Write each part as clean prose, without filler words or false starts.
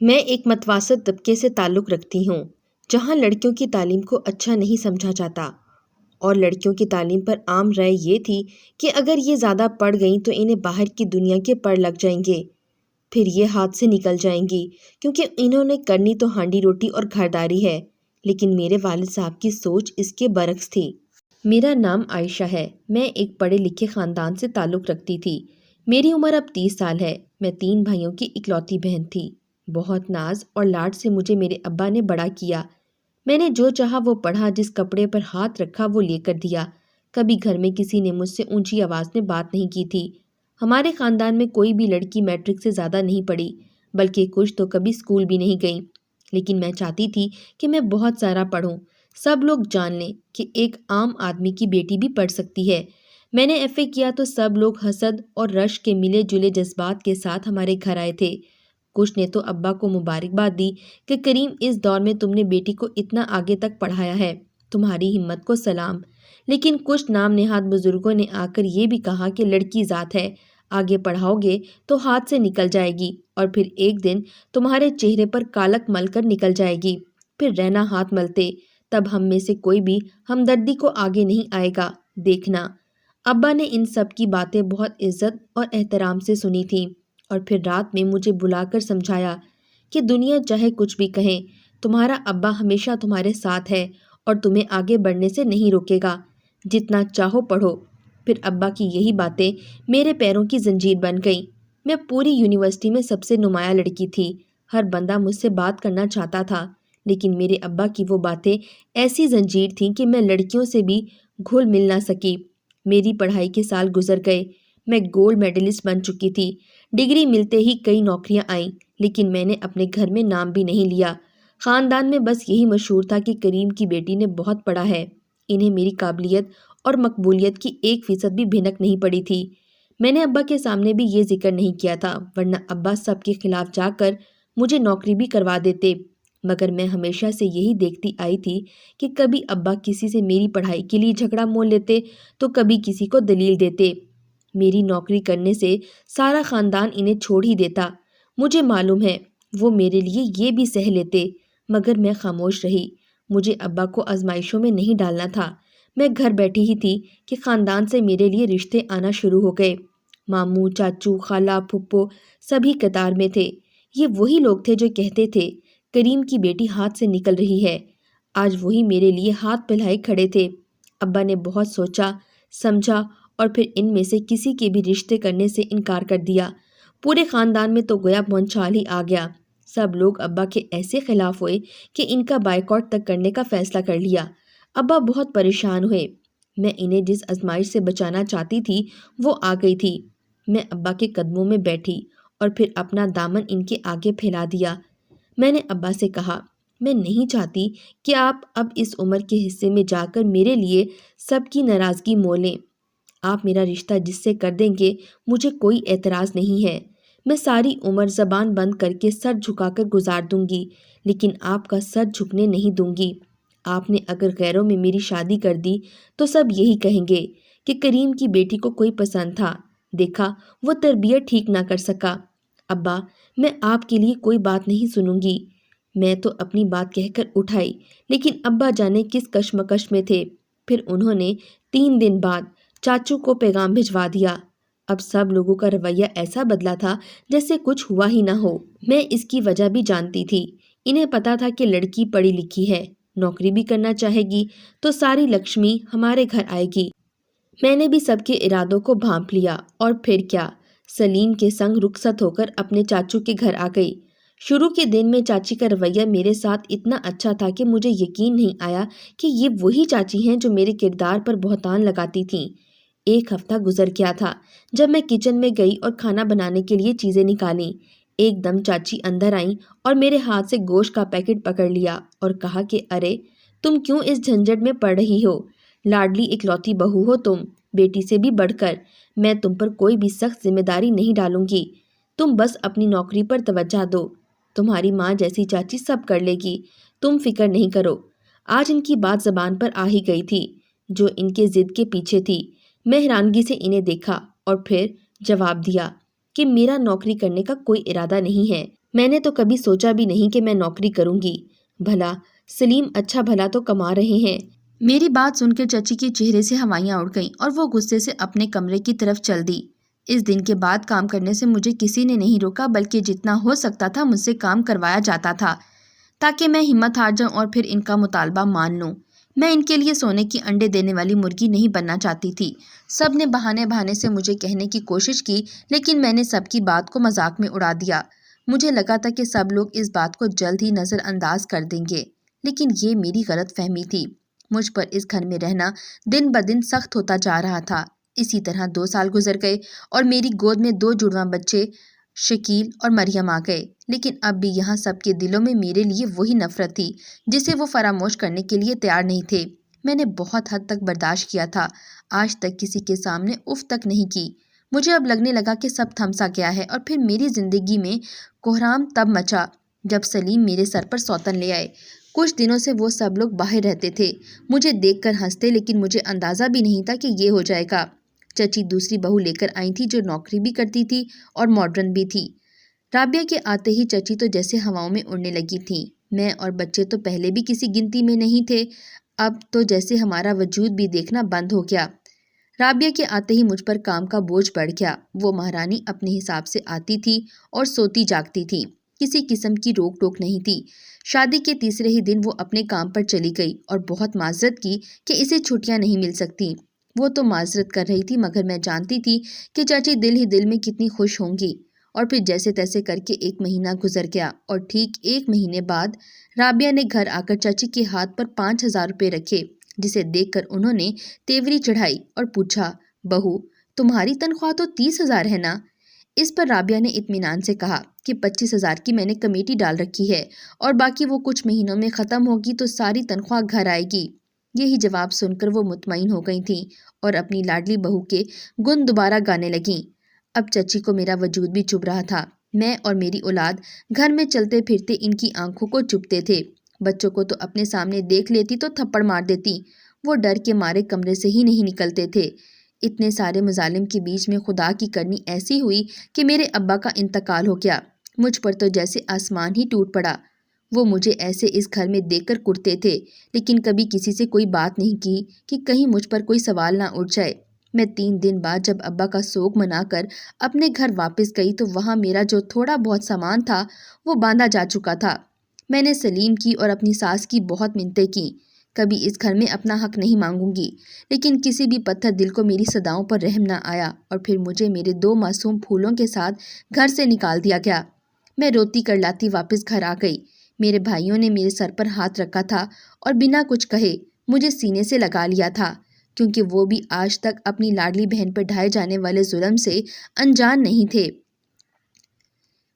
میں ایک متوسط طبقے سے تعلق رکھتی ہوں جہاں لڑکیوں کی تعلیم کو اچھا نہیں سمجھا جاتا اور لڑکیوں کی تعلیم پر عام رائے یہ تھی کہ اگر یہ زیادہ پڑھ گئیں تو انہیں باہر کی دنیا کے پڑ لگ جائیں گے، پھر یہ ہاتھ سے نکل جائیں گی کیونکہ انہوں نے کرنی تو ہانڈی روٹی اور گھرداری ہے۔ لیکن میرے والد صاحب کی سوچ اس کے برعکس تھی۔ میرا نام عائشہ ہے، میں ایک پڑھے لکھے خاندان سے تعلق رکھتی تھی۔ میری عمر اب 30 سال ہے، میں 3 بھائیوں کی اکلوتی بہن تھی۔ بہت ناز اور لاڈ سے مجھے میرے ابا نے بڑا کیا۔ میں نے جو چاہا وہ پڑھا، جس کپڑے پر ہاتھ رکھا وہ لے کر دیا۔ کبھی گھر میں کسی نے مجھ سے اونچی آواز میں بات نہیں کی تھی۔ ہمارے خاندان میں کوئی بھی لڑکی میٹرک سے زیادہ نہیں پڑھی، بلکہ کچھ تو کبھی اسکول بھی نہیں گئیں۔ لیکن میں چاہتی تھی کہ میں بہت سارا پڑھوں، سب لوگ جان لیں کہ ایک عام آدمی کی بیٹی بھی پڑھ سکتی ہے۔ میں نے ایف اے کیا تو سب لوگ حسد اور رشک کے ملے جلے جذبات کے ساتھ ہمارے گھر آئے تھے۔ کچھ نے تو ابا کو مبارکباد دی کہ کریم، اس دور میں تم نے بیٹی کو اتنا آگے تک پڑھایا ہے، تمہاری ہمت کو سلام۔ لیکن کچھ نام نہاد بزرگوں نے آ کر یہ بھی کہا کہ لڑکی ذات ہے، آگے پڑھاؤ گے تو ہاتھ سے نکل جائے گی اور پھر ایک دن تمہارے چہرے پر کالک مل کر نکل جائے گی، پھر رہنا ہاتھ ملتے، تب ہم میں سے کوئی بھی ہمدردی کو آگے نہیں آئے گا، دیکھنا۔ ابا نے ان سب کی باتیں بہت عزت اور احترام سے سنی تھیں اور پھر رات میں مجھے بلا کر سمجھایا کہ دنیا چاہے کچھ بھی کہیں، تمہارا ابا ہمیشہ تمہارے ساتھ ہے اور تمہیں آگے بڑھنے سے نہیں روکے گا، جتنا چاہو پڑھو۔ پھر ابا کی یہی باتیں میرے پیروں کی زنجیر بن گئیں۔ میں پوری یونیورسٹی میں سب سے نمایاں لڑکی تھی، ہر بندہ مجھ سے بات کرنا چاہتا تھا، لیکن میرے ابا کی وہ باتیں ایسی زنجیر تھیں کہ میں لڑکیوں سے بھی گھل مل نہ سکی۔ میری پڑھائی کے سال گزر گئے، میں گولڈ میڈلسٹ بن چکی تھی، ڈگری ملتے ہی کئی نوکریاں آئیں، لیکن میں نے اپنے گھر میں نام بھی نہیں لیا۔ خاندان میں بس یہی مشہور تھا کہ کریم کی بیٹی نے بہت پڑھا ہے۔ انہیں میری قابلیت اور مقبولیت کی 1% بھی بھنک نہیں پڑی تھی۔ میں نے ابا کے سامنے بھی یہ ذکر نہیں کیا تھا، ورنہ ابا سب کے خلاف جا کر مجھے نوکری بھی کروا دیتے۔ مگر میں ہمیشہ سے یہی دیکھتی آئی تھی کہ کبھی ابا کسی سے میری پڑھائی کے لیے جھگڑا مول لیتے تو کبھی کسی کو دلیل دیتے۔ میری نوکری کرنے سے سارا خاندان انہیں چھوڑ ہی دیتا۔ مجھے معلوم ہے وہ میرے لیے یہ بھی سہ لیتے، مگر میں خاموش رہی۔ مجھے ابا کو آزمائشوں میں نہیں ڈالنا تھا۔ میں گھر بیٹھی ہی تھی کہ خاندان سے میرے لیے رشتے آنا شروع ہو گئے۔ ماموں، چاچو، خالہ، پھپھو سبھی قطار میں تھے۔ یہ وہی لوگ تھے جو کہتے تھے کریم کی بیٹی ہاتھ سے نکل رہی ہے۔ آج وہی میرے لیے ہاتھ پھیلائے کھڑے تھے۔ ابا نے بہت سوچا سمجھا اور پھر ان میں سے کسی کے بھی رشتے کرنے سے انکار کر دیا۔ پورے خاندان میں تو گویا بھونچال ہی آ گیا۔ سب لوگ ابا کے ایسے خلاف ہوئے کہ ان کا بائیکاٹ تک کرنے کا فیصلہ کر لیا۔ ابا بہت پریشان ہوئے۔ میں انہیں جس آزمائش سے بچانا چاہتی تھی وہ آ گئی تھی۔ میں ابا کے قدموں میں بیٹھی اور پھر اپنا دامن ان کے آگے پھیلا دیا۔ میں نے ابا سے کہا، میں نہیں چاہتی کہ آپ اب اس عمر کے حصے میں جا کر میرے لیے سب کی ناراضگی مولیں۔ آپ میرا رشتہ جس سے کر دیں گے مجھے کوئی اعتراض نہیں ہے۔ میں ساری عمر زبان بند کر کے سر جھکا کر گزار دوں گی، لیکن آپ کا سر جھکنے نہیں دوں گی۔ آپ نے اگر غیروں میں میری شادی کر دی تو سب یہی کہیں گے کہ کریم کی بیٹی کو کوئی پسند تھا، دیکھا وہ تربیت ٹھیک نہ کر سکا۔ ابا، میں آپ کے لیے کوئی بات نہیں سنوں گی۔ میں تو اپنی بات کہہ کر اٹھائی، لیکن ابا جانے کس کشمکش میں تھے۔ پھر انہوں نے 3 دن بعد چاچو کو پیغام بھجوا دیا۔ اب سب لوگوں کا رویہ ایسا بدلا تھا جیسے کچھ ہوا ہی نہ ہو۔ میں اس کی وجہ بھی جانتی تھی۔ انہیں پتا تھا کہ لڑکی پڑھی لکھی ہے، نوکری بھی کرنا چاہے گی تو ساری لکشمی ہمارے گھر آئے گی۔ میں نے بھی سب کے ارادوں کو بھانپ لیا اور پھر کیا، سلیم کے سنگ رخصت ہو کر اپنے چاچو کے گھر آ گئی۔ شروع کے دن میں چاچی کا رویہ میرے ساتھ اتنا اچھا تھا کہ مجھے یقین نہیں آیا کہ یہ وہی چاچی ہیں جو میرے کردار پر بہتان لگاتی تھیں۔ 1 ہفتہ گزر گیا تھا جب میں کچن میں گئی اور کھانا بنانے کے لیے چیزیں نکالیں۔ ایک دم چاچی اندر آئیں اور میرے ہاتھ سے گوشت کا پیکٹ پکڑ لیا اور کہا کہ ارے تم کیوں اس جھنجٹ میں پڑ رہی ہو؟ لاڈلی اکلوتی بہو ہو تم، بیٹی سے بھی بڑھ کر۔ میں تم پر کوئی بھی سخت ذمہ داری نہیں ڈالوں گی، تم بس اپنی نوکری پر توجہ دو، تمہاری ماں جیسی چاچی سب کر لے گی، تم فکر نہیں کرو۔ آج ان کی بات زبان پر آ ہی گئی تھی جو ان کے ضد کے پیچھے تھی۔ میں حیرانگی سے انہیں دیکھا اور پھر جواب دیا کہ میرا نوکری کرنے کا کوئی ارادہ نہیں ہے۔ میں نے تو کبھی سوچا بھی نہیں کہ میں نوکری کروں گی۔ بھلا سلیم اچھا بھلا تو کما رہے ہیں۔ میری بات سن کر چچی کے چہرے سے ہوائیاں اڑ گئیں اور وہ غصے سے اپنے کمرے کی طرف چل دی۔ اس دن کے بعد کام کرنے سے مجھے کسی نے نہیں روکا، بلکہ جتنا ہو سکتا تھا مجھ سے کام کروایا جاتا تھا تاکہ میں ہمت ہار جاؤں اور پھر ان کا مطالبہ مان لوں۔ میں ان کے لیے سونے کی انڈے دینے والی مرغی نہیں بننا چاہتی تھی۔ سب نے بہانے سے مجھے کہنے کی کوشش کی، لیکن میں نے سب کی بات کو مذاق میں اڑا دیا۔ مجھے لگا تھا کہ سب لوگ اس بات کو جلد ہی نظر انداز کر دیں گے، لیکن یہ میری غلط فہمی تھی۔ مجھ پر اس گھر میں رہنا دن بدن سخت ہوتا جا رہا تھا۔ اسی طرح 2 سال گزر گئے اور میری گود میں 2 جڑواں بچے شکیل اور مریم آ گئے، لیکن اب بھی یہاں سب کے دلوں میں میرے لیے وہی نفرت تھی جسے وہ فراموش کرنے کے لیے تیار نہیں تھے۔ میں نے بہت حد تک برداشت کیا تھا، آج تک کسی کے سامنے اف تک نہیں کی۔ مجھے اب لگنے لگا کہ سب تھم سا گیا ہے، اور پھر میری زندگی میں کوہرام تب مچا جب سلیم میرے سر پر سوتن لے آئے۔ کچھ دنوں سے وہ سب لوگ باہر رہتے تھے، مجھے دیکھ کر ہنستے، لیکن مجھے اندازہ بھی نہیں تھا کہ یہ ہو جائے گا۔ چچی دوسری بہو لے کر آئی تھی جو نوکری بھی کرتی تھی اور ماڈرن بھی تھی۔ رابعہ کے آتے ہی چچی تو جیسے ہواؤں میں اڑنے لگی تھیں۔ میں اور بچے تو پہلے بھی کسی گنتی میں نہیں تھے، اب تو جیسے ہمارا وجود بھی دیکھنا بند ہو گیا۔ رابعہ کے آتے ہی مجھ پر کام کا بوجھ بڑھ گیا۔ وہ مہارانی اپنے حساب سے آتی تھی اور سوتی جاگتی تھی، کسی قسم کی روک ٹوک نہیں تھی۔ شادی کے تیسرے ہی دن وہ اپنے کام پر چلی گئی اور بہت معذرت کی کہ اسے چھٹیاں نہیں مل سکتی۔ وہ تو معذرت کر رہی تھی، مگر میں جانتی تھی کہ چاچی دل ہی دل میں کتنی خوش ہوں گی۔ اور پھر جیسے تیسے کر کے 1 مہینہ گزر گیا، اور ٹھیک 1 مہینے بعد رابعہ نے گھر آ کر چاچی کے ہاتھ پر 5,000 روپے رکھے، جسے دیکھ کر انہوں نے تیوری چڑھائی اور پوچھا، بہو تمہاری تنخواہ تو 30,000 ہے نا؟ اس پر رابعہ نے اطمینان سے کہا کہ 25,000 کی میں نے کمیٹی ڈال رکھی ہے، اور باقی وہ کچھ مہینوں میں ختم ہوگی تو ساری تنخواہ گھر آئے گی۔ یہی جواب سن کر وہ مطمئن ہو گئی تھیں اور اپنی لاڈلی بہو کے گن دوبارہ گانے لگیں۔ اب چچی کو میرا وجود بھی چبھ رہا تھا۔ میں اور میری اولاد گھر میں چلتے پھرتے ان کی آنکھوں کو چبھتے تھے۔ بچوں کو تو اپنے سامنے دیکھ لیتی تو تھپڑ مار دیتی، وہ ڈر کے مارے کمرے سے ہی نہیں نکلتے تھے۔ اتنے سارے مظالم کے بیچ میں خدا کی کرنی ایسی ہوئی کہ میرے ابا کا انتقال ہو گیا۔ مجھ پر تو جیسے آسمان ہی ٹوٹ پڑا۔ وہ مجھے ایسے اس گھر میں دیکھ کر کٹتے تھے، لیکن کبھی کسی سے کوئی بات نہیں کی کہ کہیں مجھ پر کوئی سوال نہ اٹھ جائے۔ میں 3 دن بعد جب ابا کا سوگ منا کر اپنے گھر واپس گئی تو وہاں میرا جو تھوڑا بہت سامان تھا وہ باندھا جا چکا تھا۔ میں نے سلیم کی اور اپنی ساس کی بہت منتیں کیں، کبھی اس گھر میں اپنا حق نہیں مانگوں گی، لیکن کسی بھی پتھر دل کو میری صداؤں پر رحم نہ آیا، اور پھر مجھے میرے 2 معصوم پھولوں کے ساتھ گھر سے نکال دیا گیا۔ میں روتی کرلاتی واپس گھر آ گئی۔ میرے بھائیوں نے میرے سر پر ہاتھ رکھا تھا اور بنا کچھ کہے مجھے سینے سے لگا لیا تھا، کیونکہ وہ بھی آج تک اپنی لاڈلی بہن پر ڈھائے جانے والے ظلم سے انجان نہیں تھے۔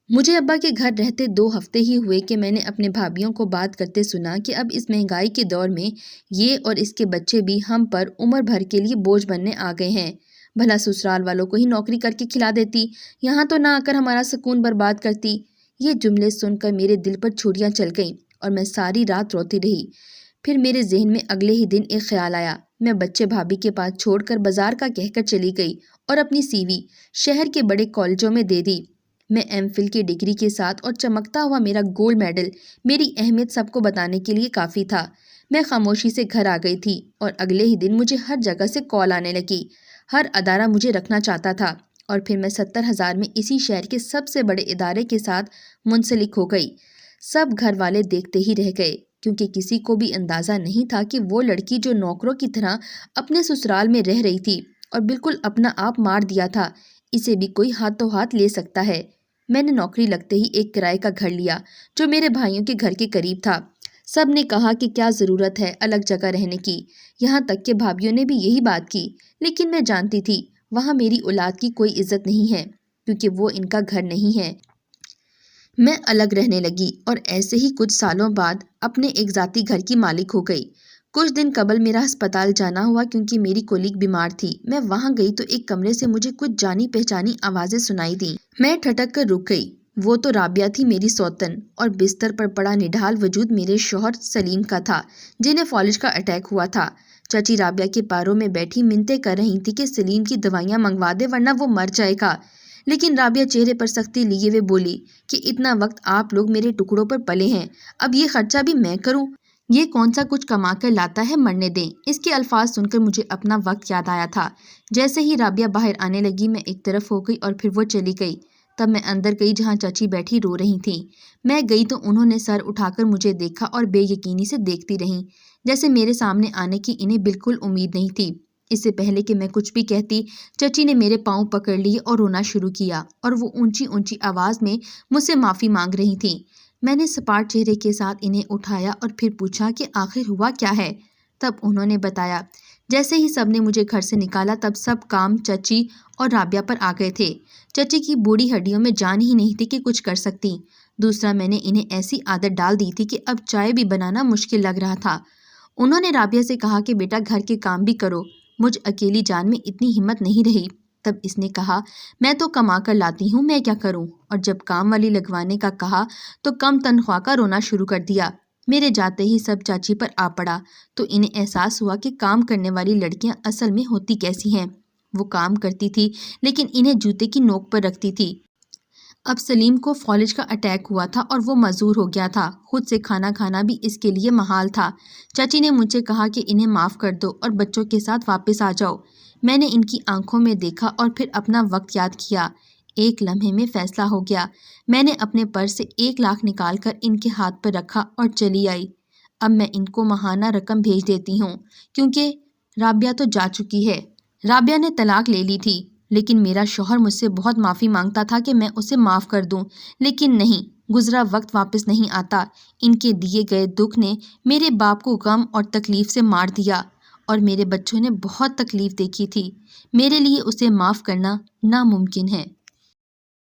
مجھے ابا کے گھر رہتے 2 ہفتے ہی ہوئے کہ میں نے اپنے بھابھیوں کو بات کرتے سنا کہ اب اس مہنگائی کے دور میں یہ اور اس کے بچے بھی ہم پر عمر بھر کے لیے بوجھ بننے آ گئے ہیں۔ بھلا سسرال والوں کو ہی نوکری کر کے کھلا دیتی، یہاں تو نہ آ کر ہمارا سکون برباد کرتی۔ یہ جملے سن کر میرے دل پر چھریاں چل گئیں اور میں ساری رات روتی رہی۔ پھر میرے ذہن میں اگلے ہی دن ایک خیال آیا۔ میں بچے بھابھی کے پاس چھوڑ کر بازار کا کہہ کر چلی گئی اور اپنی CV شہر کے بڑے کالجوں میں دے دی۔ میں MPhil کی ڈگری کے ساتھ اور چمکتا ہوا میرا گولڈ میڈل میری اہمیت سب کو بتانے کے لیے کافی تھا۔ میں خاموشی سے گھر آ گئی تھی اور اگلے ہی دن مجھے ہر جگہ سے کال آنے لگی۔ ہر ادارہ مجھے رکھنا چاہتا تھا، اور پھر میں 70,000 میں اسی شہر کے سب سے بڑے ادارے کے ساتھ منسلک ہو گئی۔ سب گھر والے دیکھتے ہی رہ گئے، کیونکہ کسی کو بھی اندازہ نہیں تھا کہ وہ لڑکی جو نوکروں کی طرح اپنے سسرال میں رہ رہی تھی اور بالکل اپنا آپ مار دیا تھا، اسے بھی کوئی ہاتھوں ہاتھ لے سکتا ہے۔ میں نے نوکری لگتے ہی ایک کرائے کا گھر لیا جو میرے بھائیوں کے گھر کے قریب تھا۔ سب نے کہا کہ کیا ضرورت ہے الگ جگہ رہنے کی، یہاں تک کہ بھابھیوں نے بھی یہی بات کی، لیکن میں جانتی تھی وہاں میری اولاد کی کوئی عزت نہیں ہے، کیونکہ وہ ان کا گھر نہیں ہے۔ میں الگ رہنے لگی اور ایسے ہی کچھ سالوں بعد اپنے ایک ذاتی گھر کی مالک ہو گئی۔ کچھ دن قبل میرا ہسپتال جانا ہوا کیونکہ میری کولیگ بیمار تھی۔ میں وہاں گئی تو ایک کمرے سے مجھے کچھ جانی پہچانی آوازیں سنائی دیں۔ میں ٹھٹک کر رک گئی۔ وہ تو رابعہ تھی میری سوتن، اور بستر پر پڑا نڈھال وجود میرے شوہر سلیم کا تھا جنہیں فالج کا اٹیک ہوا تھا۔ چچی رابعہ کے پیروں میں بیٹھی منتیں کر رہی تھی کہ سلیم کی دوائیاں منگوا دے ورنہ وہ مر جائے گا، لیکن رابعہ چہرے پر سختی لیے ہوئے بولی کہ اتنا وقت آپ لوگ میرے ٹکڑوں پر پلے ہیں، اب یہ خرچہ بھی میں کروں؟ یہ کون سا کچھ کما کر لاتا ہے، مرنے دیں۔ اس کے الفاظ سن کر مجھے اپنا وقت یاد آیا تھا۔ جیسے ہی رابعہ باہر آنے لگی میں ایک طرف ہو گئی اور پھر وہ چلی گئی۔ تب میں اندر گئی جہاں چچی بیٹھی رو رہی تھیں۔ میں گئی تو انہوں نے سر اٹھا کر مجھے دیکھا اور بے یقینی سے دیکھتی رہیں، جیسے میرے سامنے آنے کی انہیں بالکل امید نہیں تھی۔ اس سے پہلے کہ میں کچھ بھی کہتی، چچی نے میرے پاؤں پکڑ لیے اور رونا شروع کیا، اور وہ اونچی اونچی آواز میں مجھ سے معافی مانگ رہی تھیں۔ میں نے سپاٹ چہرے کے ساتھ انہیں اٹھایا اور پھر پوچھا کہ آخر ہوا کیا ہے؟ تب انہوں نے بتایا۔ جیسے ہی سب نے مجھے گھر سے نکالا تب سب کام چچی اور رابعہ پر آ گئے تھے۔ چچی کی بوڑھی ہڈیوں میں جان ہی نہیں تھی کہ کچھ کر سکتی۔ دوسرا، میں نے انہیں ایسی عادت ڈال دی تھی کہ اب چائے بھی بنانا مشکل لگ رہا تھا۔ انہوں نے رابعہ سے کہا کہ بیٹا گھر کے کام بھی کرو، مجھ اکیلی جان میں اتنی ہمت نہیں رہی۔ تب اس نے کہا میں تو کما کر لاتی ہوں، میں کیا کروں؟ اور جب کام والی لگوانے کا کہا تو کم تنخواہ کا رونا شروع کر دیا۔ میرے جاتے ہی سب چاچی پر آ پڑا تو انہیں احساس ہوا کہ کام کرنے والی لڑکیاں اصل میں ہوتی کیسی ہیں۔ وہ کام کرتی تھی لیکن انہیں جوتے کی نوک پر رکھتی تھی۔ اب سلیم کو فالج کا اٹیک ہوا تھا اور وہ معذور ہو گیا تھا، خود سے کھانا کھانا بھی اس کے لیے محال تھا۔ چچی نے مجھ سے کہا کہ انہیں معاف کر دو اور بچوں کے ساتھ واپس آ جاؤ۔ میں نے ان کی آنکھوں میں دیکھا اور پھر اپنا وقت یاد کیا۔ ایک لمحے میں فیصلہ ہو گیا۔ میں نے اپنے پرس سے 1 لاکھ نکال کر ان کے ہاتھ پر رکھا اور چلی آئی۔ اب میں ان کو ماہانہ رقم بھیج دیتی ہوں، کیونکہ رابعہ تو جا چکی ہے۔ رابعہ نے طلاق لے لی تھی، لیکن میرا شوہر مجھ سے بہت معافی مانگتا تھا کہ میں اسے معاف کر دوں، لیکن نہیں، گزرا وقت واپس نہیں آتا۔ ان کے دیے گئے دکھ نے میرے باپ کو غم اور تکلیف سے مار دیا، اور میرے بچوں نے بہت تکلیف دیکھی تھی۔ میرے لیے اسے معاف کرنا ناممکن ہے۔